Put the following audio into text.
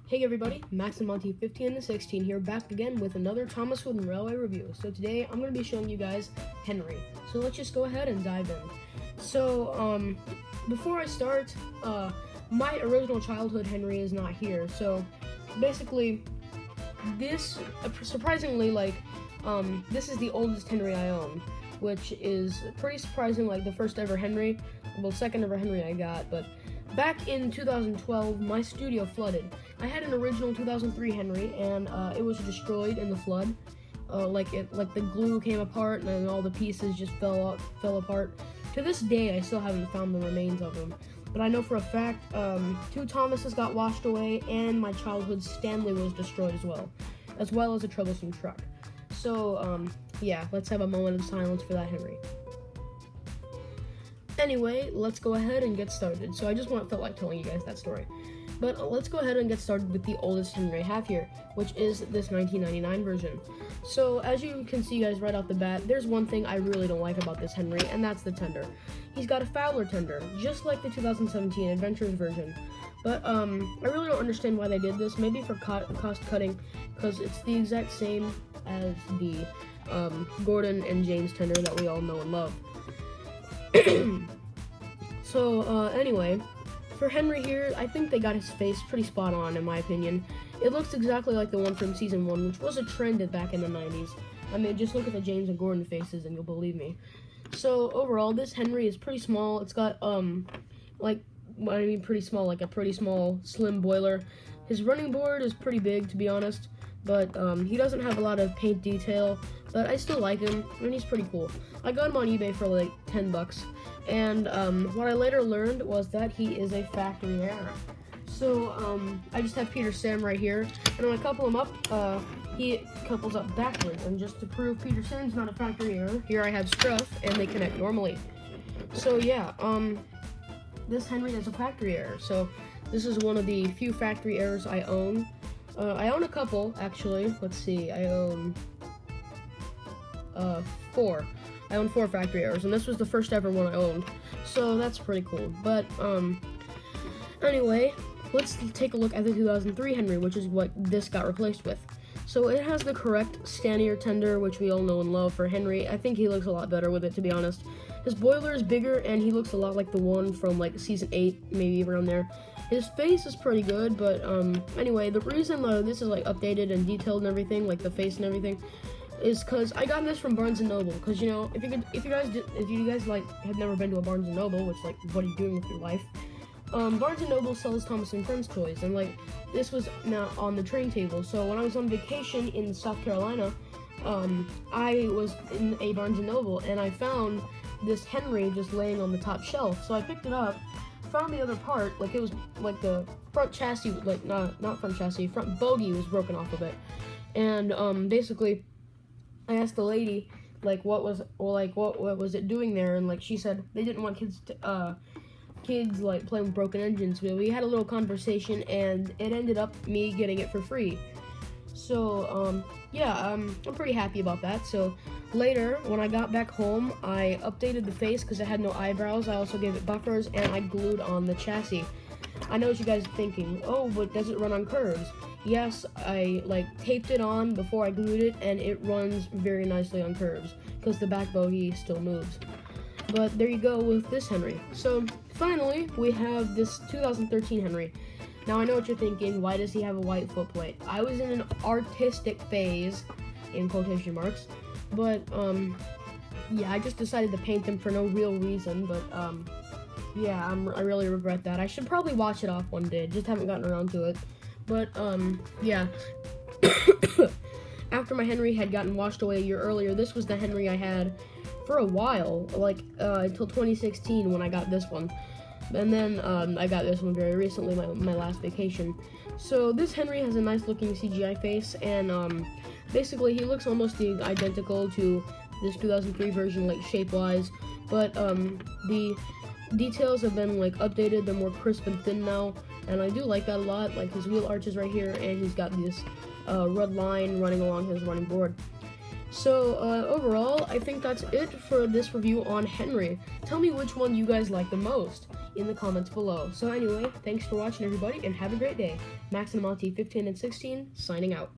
Hey everybody, Max and Monty 15 and 16 here, back again with another Thomas Wooden Railway review. So today I'm going to be showing you guys Henry. So let's just go ahead and dive in. So before I start, my original childhood Henry is not here. So basically, this surprisingly this is the oldest Henry I own, which is pretty surprising. Like the first ever Henry, well, second ever Henry I got, but back in 2012, my studio flooded. I had an original 2003 Henry, and it was destroyed in the flood. Like the glue came apart, and then all the pieces just fell apart. To this day, I still haven't found the remains of them. But I know for a fact, two Thomases got washed away, and my childhood Stanley was destroyed as well as a troublesome truck. So, yeah, let's have a moment of silence for that Henry. Anyway, let's go ahead and get started. So I just felt like telling you guys that story. But let's go ahead and get started with the oldest Henry I have here, which is this 1999 version. So as you can see, guys, right off the bat, there's one thing I really don't like about this Henry, and that's the tender. He's got a Fowler tender, just like the 2017 Adventures version. But I really don't understand why they did this. Maybe for cost cutting, because it's the exact same as the Gordon and James tender that we all know and love. So anyway, for Henry here, I think they got his face pretty spot on, in my opinion. It looks exactly like the one from season 1, which was a trend back in the 90s. I mean, just look at the James and Gordon faces and you'll believe me. So overall, this Henry is pretty small. It's got pretty small, like a pretty small slim boiler. His running board is pretty big, to be honest, but he doesn't have a lot of paint detail, but I still like him, and he's pretty cool. I got him on eBay for like $10, and what I later learned was that he is a factory error. So I just have Peter Sam right here, and when I couple him up, he couples up backwards, and just to prove Peter Sam's not a factory error, here I have Struff, and they connect normally. So yeah, this Henry is a factory error, so this is one of the few factory errors I own. I own a couple, actually. Let's see, I own 4. I own 4 factory errors, and this was the first ever one I owned, so that's pretty cool. But anyway, let's take a look at the 2003 Henry, which is what this got replaced with. So it has the correct Stanier tender, which we all know and love for Henry. I think he looks a lot better with it, to be honest. His boiler is bigger, and he looks a lot like the one from like season 8, maybe around there. His face is pretty good, but anyway, the reason this is like updated and detailed and everything, like the face and everything, is because I got this from Barnes & Noble. Because, you know, if you guys like have never been to a Barnes & Noble, which, like, what are you doing with your life? Barnes & Noble sells Thomas & Friends toys, and like this was now on the train table. So when I was on vacation in South Carolina, I was in a Barnes & Noble, and I found this Henry just laying on the top shelf. So I picked it up, found the other part, like it was like the front chassis, like not front chassis, front bogie was broken off of it, and basically I asked the lady like what was it doing there, and like she said they didn't want kids like playing with broken engines. We had a little conversation, and it ended up me getting it for free. So yeah, I'm pretty happy about that. So later, when I got back home, I updated the face because it had no eyebrows. I also gave it buffers, and I glued on the chassis. I know what you guys are thinking. Oh, but does it run on curves? Yes, I taped it on before I glued it, and it runs very nicely on curves because the back bogie still moves. But there you go with this Henry. So finally, we have this 2013 Henry. Now I know what you're thinking. Why does he have a white footplate? I was in an artistic phase, in quotation marks. But yeah, I just decided to paint him for no real reason. But yeah, I really regret that. I should probably wash it off one day. Just haven't gotten around to it. But yeah. After my Henry had gotten washed away a year earlier, this was the Henry I had for a while, like until 2016 when I got this one. And then I got this one very recently, my last vacation. So this Henry has a nice looking CGI face, and basically he looks almost identical to this 2003 version, like shape-wise, but the details have been like updated. They're more crisp and thin now, and I do like that a lot. Like his wheel arches right here, and he's got this red line running along his running board. So overall, I think that's it for this review on Henry. Tell me which one you guys like the most in the comments below. So anyway, thanks for watching everybody, and have a great day. Max and Monty 15 and 16 signing out.